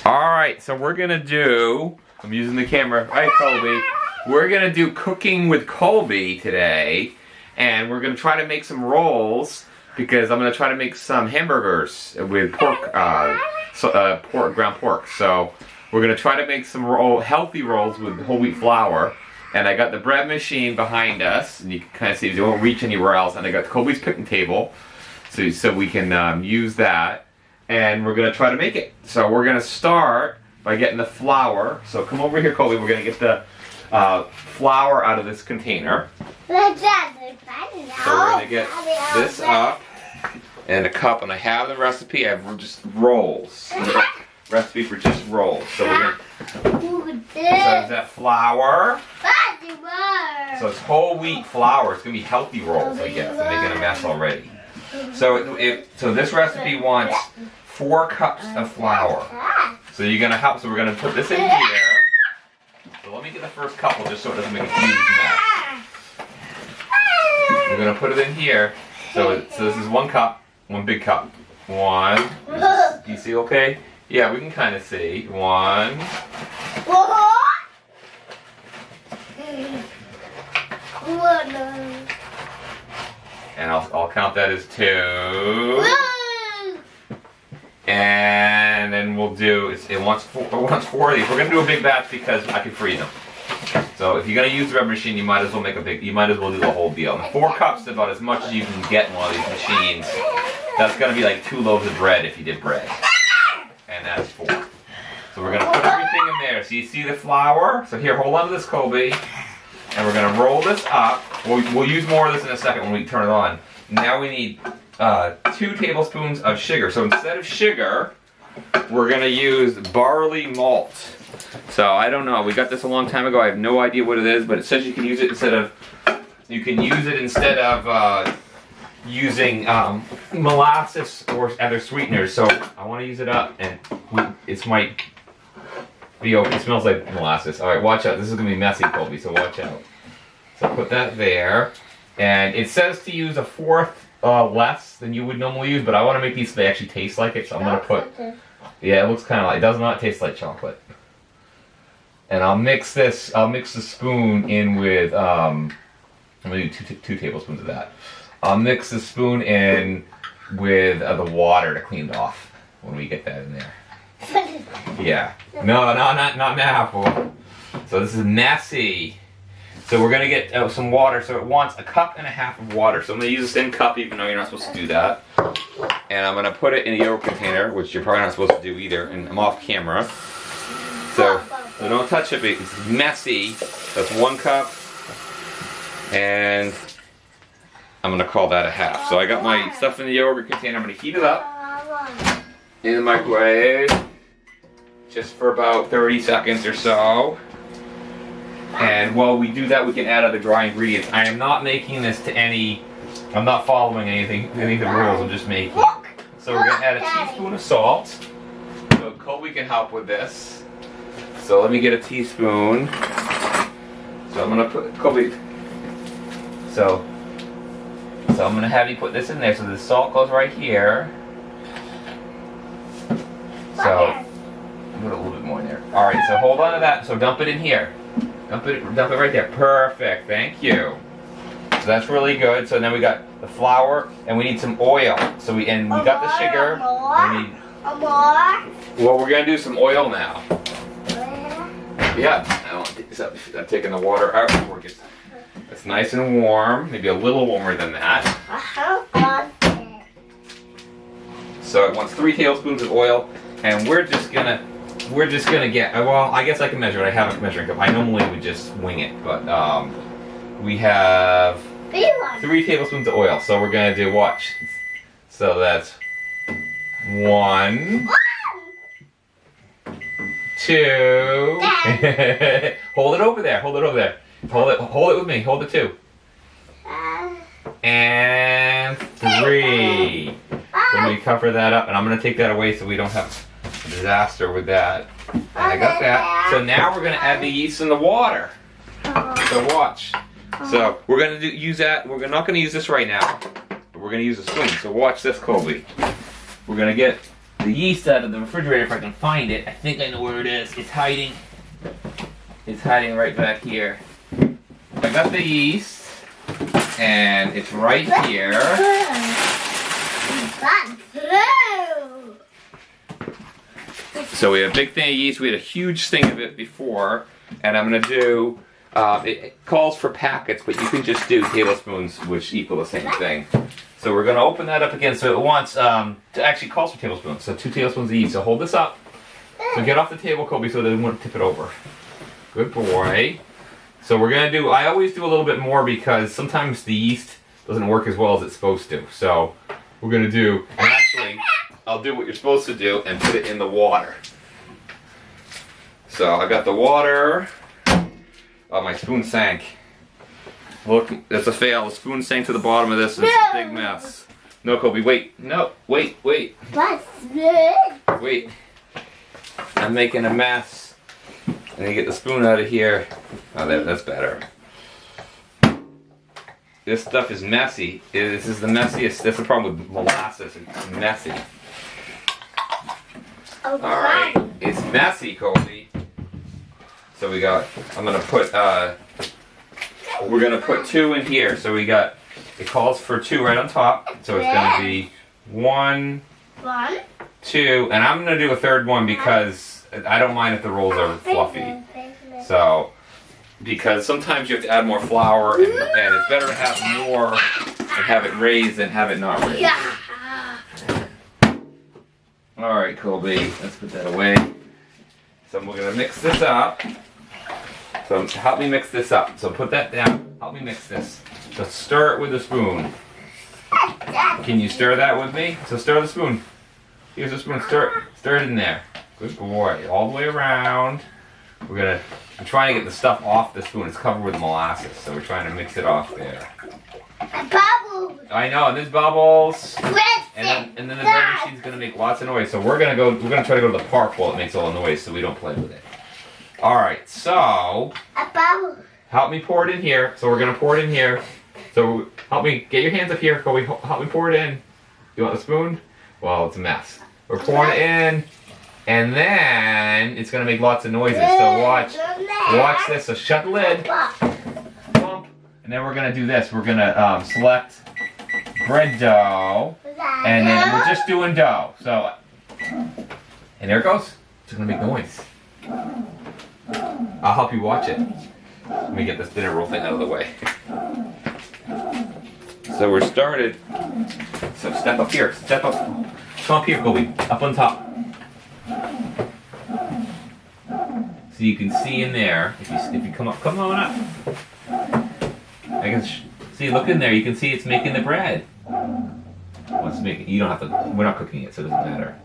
Alright, so we're gonna do, I'm using the camera, hi Colby. We're gonna do cooking with Colby today, and we're gonna try to make some rolls, because I'm gonna try to make some hamburgers with pork, ground pork. So we're gonna try to make some healthy rolls with whole wheat flour. And I got the bread machine behind us, and you can kind of see it won't reach anywhere else. And I got Colby's picnic table, so we can use that. And we're gonna try to make it. So we're gonna start by getting the flour. So come over here, Colby. We're gonna get the flour out of this container. So we're gonna get this up and a cup. And I have the recipe. I have just rolls. Recipe for just rolls. So we're gonna. So is that flour? So it's whole wheat flour. It's gonna be healthy rolls, I guess. I'm making a mess already. So so this recipe wants 4 cups of flour. So you're gonna help. So we're gonna put this in here. So let me get the first couple just so it doesn't make a huge mess. We're gonna put it in here. So this is 1 cup, 1 big cup. 1. Do you see okay? Yeah, we can kind of see. 1. And I'll count that as 2. And then we'll do, it wants 4 of these. We're gonna do a big batch because I can freeze them. So if you're gonna use the bread machine, you might as well do the whole deal. And 4 cups is about as much as you can get in one of these machines. That's gonna be like 2 loaves of bread if you did bread. And that's 4. So we're gonna put everything in there. So you see the flour? So here, hold on to this, Colby. And we're gonna roll this up. We'll use more of this in a second when we turn it on. Now we need 2 tablespoons of sugar. So instead of sugar, we're gonna use barley malt. So I don't know. We got this a long time ago. I have no idea what it is, but it says you can use it instead of using molasses or other sweeteners. So I want to use it up, and it might be okay. It smells like molasses. All right, watch out. This is gonna be messy, Colby. So watch out. So put that there, and it says to use 1/4 less than you would normally use, but I want to make these so they actually taste like it. So I'm gonna put. Yeah, it looks kind of like. It does not taste like chocolate. And I'll mix this. I'll mix the spoon in with. I'm gonna do 2 tablespoons of that. I'll mix the spoon in with the water to clean it off when we get that in there. Yeah. No, not now, boy. So this is messy. So we're gonna get some water. So it wants 1.5 cups of water. So I'm gonna use this in cup, even though you're not supposed to do that. And I'm gonna put it in a yogurt container, which you're probably not supposed to do either. And I'm off camera. So don't touch it. It's messy. That's 1 cup. And I'm gonna call that 1/2. So I got my stuff in the yogurt container. I'm gonna heat it up in the microwave just for about 30 seconds or so. And while we do that, we can add other dry ingredients. I am not making this to I'm not following any of the rules. I'm just making it. So we're gonna add a teaspoon of salt. So Colby can help with this. So let me get a teaspoon. So I'm gonna put Colby. So I'm gonna have you put this in there. So the salt goes right here. So put a little bit more in there. All right. So hold on to that. So dump it in here. Dump it right there. Perfect. Thank you. So that's really good. So then we got the flour and we need some oil. So we got the sugar. We need. Well, we're gonna do some oil now. Yeah. I won't take this up. I'm taking the water out before it gets. It's nice and warm, maybe a little warmer than that. So it wants 3 tablespoons of oil, and we're just gonna get. Well, I guess I can measure it. I have a measuring cup. I normally would just wing it, but we have 3 tablespoons of oil. So we're gonna do watch. So that's 1, 2. Hold it over there. Hold it over there. Hold it with me. Hold it 2. And 3. So let me cover that up, and I'm gonna take that away so we don't have a disaster with that. And I got that. So now we're gonna add the yeast and the water. So watch. So we're gonna use that. We're not gonna use this right now, but we're gonna use a spoon. So watch this, Colby. We're gonna get the yeast out of the refrigerator if I can find it. I think I know where it is. It's hiding. It's hiding right back here. I got the yeast, and it's right here. So we have a big thing of yeast. We had a huge thing of it before, and I'm gonna do. It calls for packets, but you can just do tablespoons, which equal the same thing. So we're gonna open that up again. So it wants to actually calls for tablespoons. So 2 tablespoons of yeast. So hold this up. So get off the table, Kobe, so that it won't tip it over. Good boy. So we're gonna do. I always do a little bit more because sometimes the yeast doesn't work as well as it's supposed to. So we're gonna do. And actually, I'll do what you're supposed to do and put it in the water. So I got the water. Oh, my spoon sank. Look, that's a fail. The spoon sank to the bottom of this. It's a big mess. No, Kobe, wait. No, wait. Wait. I'm making a mess. I need to get the spoon out of here. Oh, that's better. This stuff is messy. This is the messiest. That's the problem with molasses. It's messy. Alright, it's messy, Kobe. So we got, I'm gonna put, we're gonna put 2 in here. So we got, it calls for 2 right on top. So it's gonna be 1, 2, and I'm gonna do a 3rd one because I don't mind if the rolls are fluffy. So, because sometimes you have to add more flour, and it's better to have more and have it raised than have it not raised. Alright, Kobe, let's put that away. So we're gonna mix this up. So help me mix this up. So put that down. Help me mix this. So stir it with a spoon. Can you stir that with me? So stir the spoon. Here's the spoon. Stir it in there. Good boy. All the way around. I'm trying to get the stuff off the spoon. It's covered with molasses, so we're trying to mix it off there. Bubbles. I know, and there's bubbles. And then the bread machine's gonna make lots of noise. So we're gonna try to go to the park while it makes all the noise, so we don't play with it. All right, so help me pour it in here. So we're gonna pour it in here. So help me get your hands up here, Kobe. Help me pour it in. You want the spoon? Well, it's a mess. We're pouring it in, and then it's gonna make lots of noises. So watch this. So shut the lid. Bump. And then we're gonna do this. We're gonna select bread dough, and then we're just doing dough. So, and there it goes. It's gonna make noise. I'll help you watch it. Let me get this dinner roll thing out of the way. So we're started. So step up here. Step up. Come up here, Kobe. Up on top. So you can see in there. If you come on up. I can see. Look in there. You can see it's making the bread. Let's make it. You don't have to. We're not cooking it, so it doesn't matter.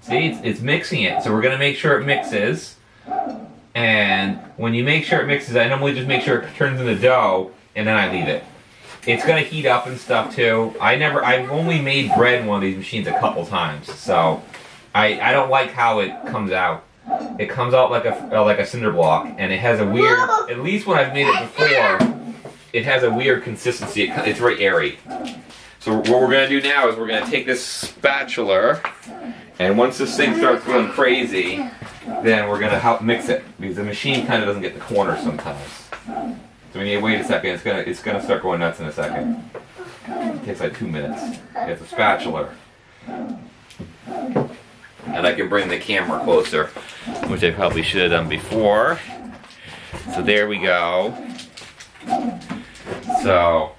See, it's mixing it. So we're gonna make sure it mixes. And when you make sure it mixes, I normally just make sure it turns into dough, and then I leave it. It's gonna heat up and stuff too. I've only made bread in one of these machines a couple times, so I don't like how it comes out. It comes out like a cinder block, and it has a weird. At least when I've made it before, it has a weird consistency. It's very airy. So what we're gonna do now is we're gonna take this spatula, and once this thing starts going crazy, then we're gonna help mix it because the machine kind of doesn't get the corner sometimes. So we need to wait a second. It's gonna start going nuts in a second. It takes like 2 minutes. It's a spatula. And I can bring the camera closer, which I probably should have done before. So there we go. So,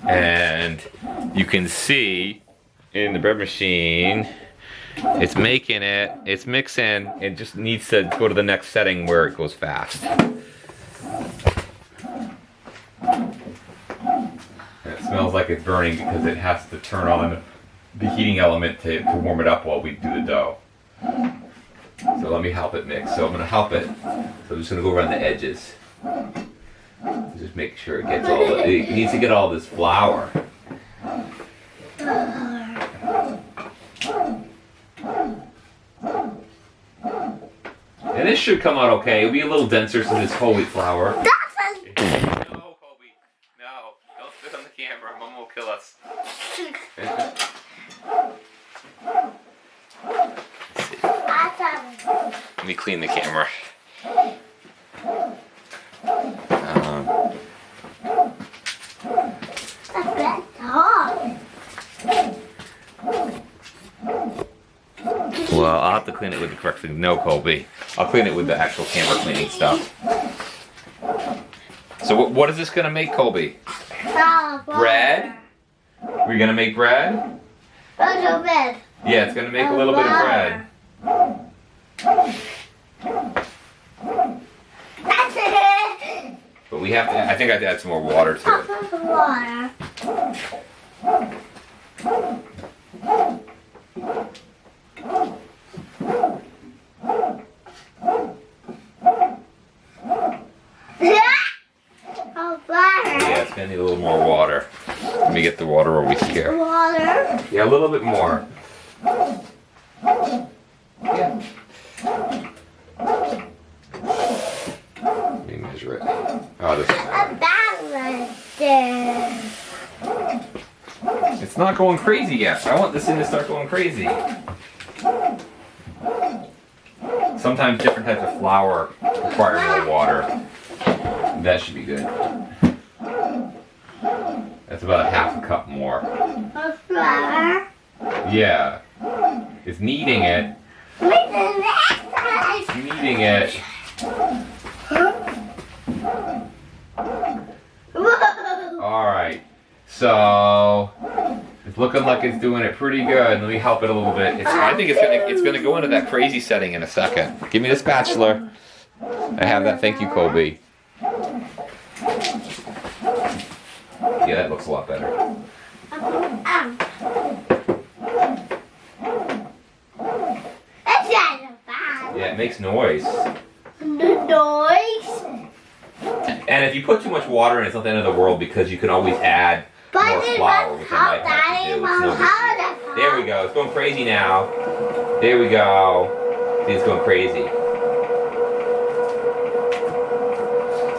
and you can see in the bread machine, it's making it, it's mixing, it just needs to go to the next setting where it goes fast. It smells like it's burning because it has to turn on the heating element to warm it up while we do the dough. So let me help it mix. So I'm going to help it. So I'm just going to go around the edges. Just make sure it gets it needs to get all this flour. And this should come out okay. It'll be a little denser since it's whole wheat flour. No, Kobe. No. Don't spit on the camera. Mom will kill us. me clean the camera. That's hot. Well, I'll have to clean it with the correct thing. No, Colby. I'll clean it with the actual camera cleaning stuff. So what is this gonna make, Colby? Bread? We're gonna make bread? Little bit. Yeah, it's gonna make a little bit of bread. That's it. But we have to, I think I have to add some more water to it. Water. Oh, water. Yeah, it's gonna need a little more water. Let me get the water over here. Water. Yeah, a little bit more. Yeah. Let me measure it. Oh, this is A balance. It's not going crazy yet. I want this thing to start going crazy. Sometimes different types of flour require more water. That should be good. That's about a half a cup more. A flower. Yeah. It's kneading it. It's kneading it. Whoa. Alright. So it's looking like it's doing it pretty good. Let me help it a little bit. I think it's gonna go into that crazy setting in a second. Give me the spatula. I have that. Thank you, Colby. Yeah, that looks a lot better. Yeah, it makes noise. The noise. And if you put too much water in, it's not the end of the world because you can always add more flour, which I might have to do. It's no big deal. There we go. It's going crazy now. There we go. See, it's going crazy.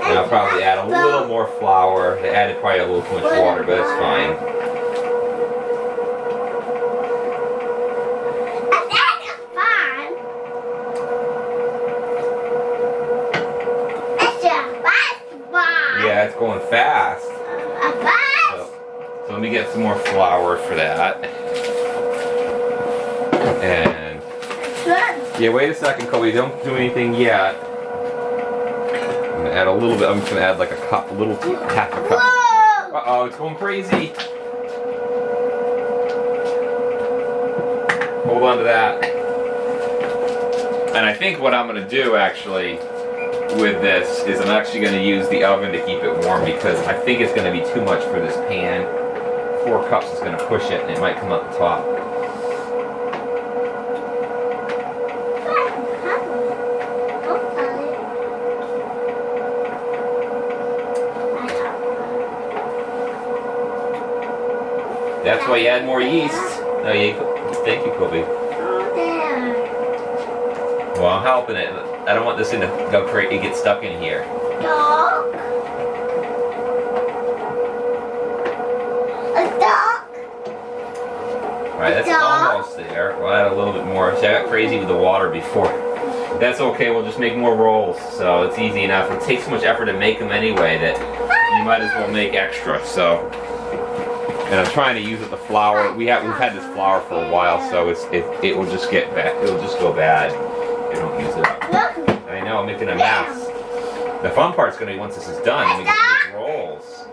And I'll probably add a little more flour. I added probably a little too much water, but it's fine. Yeah, it's going fast. So let me get some more flour for that. And yeah, wait a second, Colby. Don't do anything yet. I'm gonna add a little bit. I'm just gonna add like a cup, half a cup. Uh-oh, it's going crazy. Hold on to that. And I think what I'm gonna do actually with this is I'm actually going to use the oven to keep it warm because I think it's going to be too much for this pan. 4 cups is going to push it and it might come out the top. That's why you add more yeast. Oh, thank you, Colby. Well, I'm helping it. I don't want this thing to go crazy. It gets stuck in here. Dog. A dog. Alright, that's almost there. We'll add a little bit more. See, I got crazy with the water before. That's okay. We'll just make more rolls. So it's easy enough. It takes so much effort to make them anyway that you might as well make extra. So, and I'm trying to use the flour. We've had this flour for a while, so it will just get bad. It'll just go bad. They don't use it up. I know, I'm making a mess. The fun part's gonna be once this is done, we can make rolls.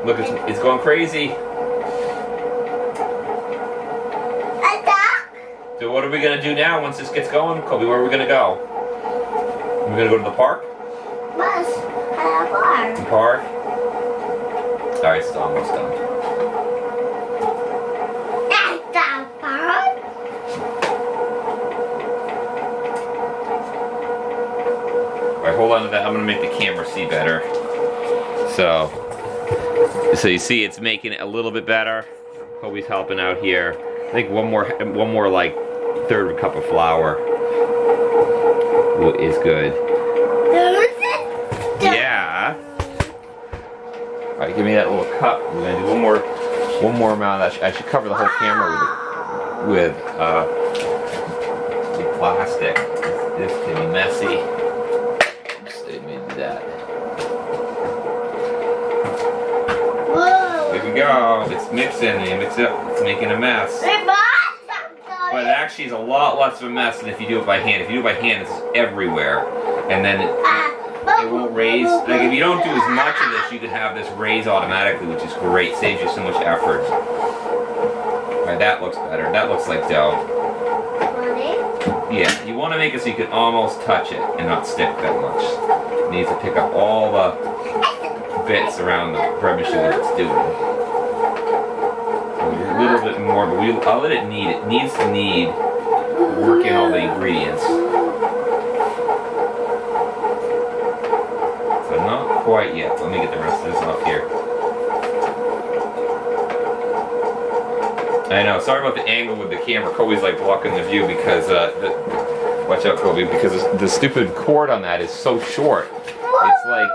Look, it's going crazy. So what are we gonna do now once this gets going? Colby, where are we gonna go? We're gonna go to the park? The park? Alright, it's almost done. Alright, hold on to that. I'm gonna make the camera see better. So you see it's making it a little bit better. Kobe's helping out here. I think one more like third cup of flour is good. Yeah. Alright, give me that little cup. We're gonna do one more amount. I should cover the whole camera with plastic. This can be messy. Stay made that. Whoa. There we go. It's mixing. You mix it up. It's making a mess. But it actually is a lot less of a mess than if you do it by hand. If you do it by hand, it's everywhere. And then it won't raise. Like if you don't do as much of this, you can have this raise automatically, which is great. Saves you so much effort. Alright, that looks better. That looks like dough. Yeah, you want to make it so you can almost touch it and not stick that much. It needs to pick up all the bits around the bread machine that it's doing. So a little bit more, but I'll let it knead. It needs to knead, work in all the ingredients. So not quite yet. Let me get the rest of this off here. I know, sorry about the angle with the camera. Kobe's like blocking the view because, watch out Kobe, because the stupid cord on that is so short. It's like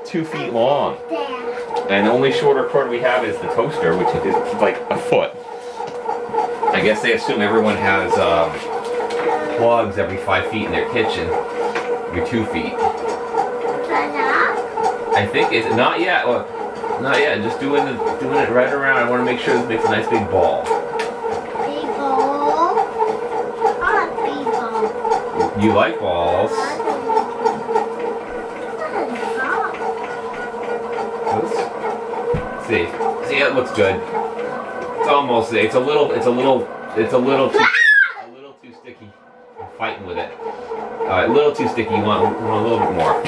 2 feet long. And the only shorter cord we have is the toaster, which is like a foot. I guess they assume everyone has plugs every 5 feet in their kitchen. Every 2 feet. I think it's, not yet. Well, not yet, just doing it right around. I want to make sure this makes a nice big ball. You like balls. Let's see. See, it looks good. It's almost there. It's a little too sticky. I'm fighting with it. Alright, a little too sticky. You want a little bit more.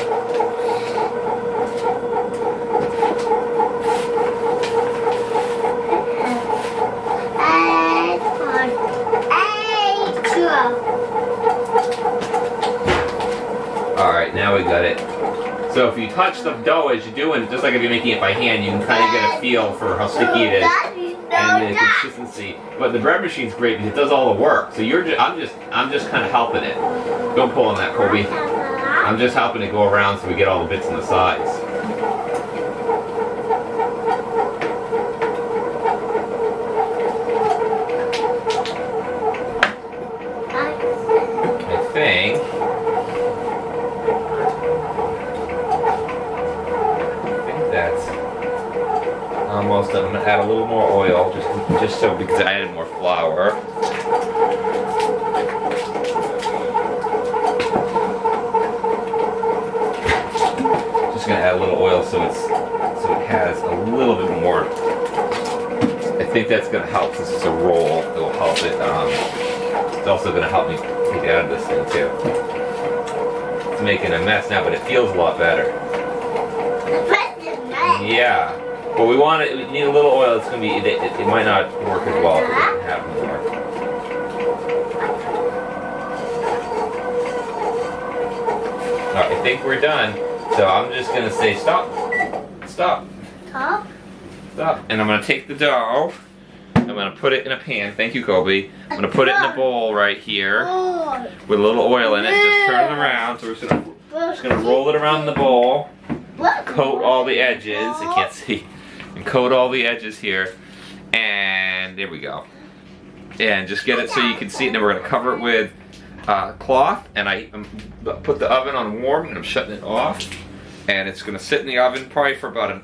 Alright, now we got it. So if you touch the dough as you're doing it, just like if you're making it by hand, you can kind of get a feel for how sticky it is and the consistency. But the bread machine's great because it does all the work. So I'm just kind of helping it. Don't pull on that, Kobe. I'm just helping it go around so we get all the bits on the sides. I think that's almost done. I'm gonna add a little more oil, just so because I added more flour. Just gonna add a little oil so it has a little bit more. I think that's gonna help since it's a roll. It will help it. It's also gonna help me take it out of this thing too. It's making a mess now, but it feels a lot better. Yeah, but we need a little oil. It's gonna be. It might not work as well if it doesn't have more. All right, I think we're done. So I'm just gonna say stop, stop, stop, and I'm gonna take the dough. I'm gonna put it in a pan. Thank you, Kobe. I'm gonna put it in a bowl right here with a little oil in it. Just turn it around. So we're just gonna roll it around the bowl. Coat all the edges. I can't see. And coat all the edges here. And there we go. And just get it so you can see it. And then we're gonna cover it with cloth. And I put the oven on warm, and I'm shutting it off. And it's gonna sit in the oven probably for about an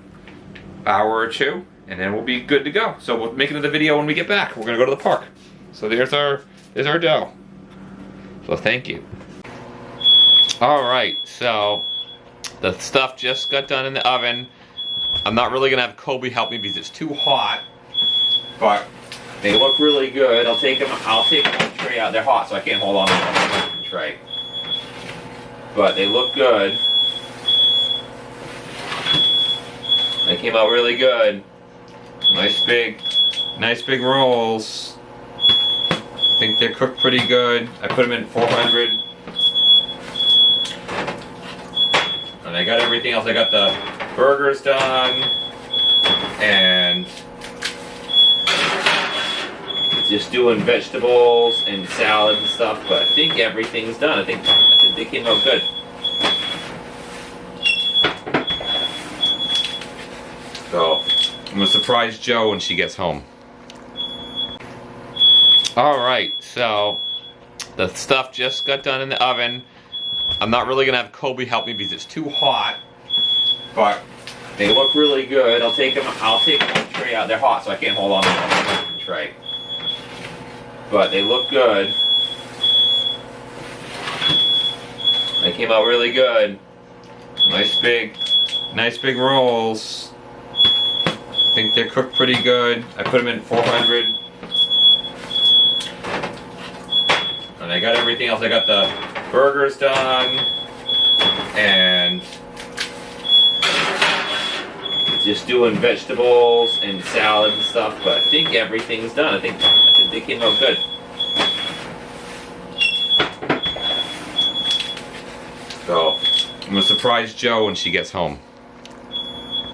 hour or two. And then we'll be good to go. So we'll make another video when we get back. We're gonna go to the park. So there's our dough. So thank you. Alright, so the stuff just got done in the oven. I'm not really gonna have Kobe help me because it's too hot. But they look really good. I'll take them on the tray out. They're hot, so I can't hold on to the tray. But they look good. They came out really good. Nice big rolls. I think they're cooked pretty good. I put them in 400. And I got everything else. I got the burgers done. And just doing vegetables and salad and stuff. But I think everything's done. I think they came out good. So I'm gonna surprise Jo when she gets home. Alright, so the stuff just got done in the oven. I'm not really gonna have Kobe help me because it's too hot, but they look really good. I'll take them on the tray out. They're hot, so I can't hold on to the tray. But they look good. They came out really good. Nice big rolls. I think they're cooked pretty good. I put them in 400. And I got everything else. I got the burgers done. And just doing vegetables and salad and stuff. But I think everything's done. I think they came out good. So I'm gonna surprise Jo when she gets home.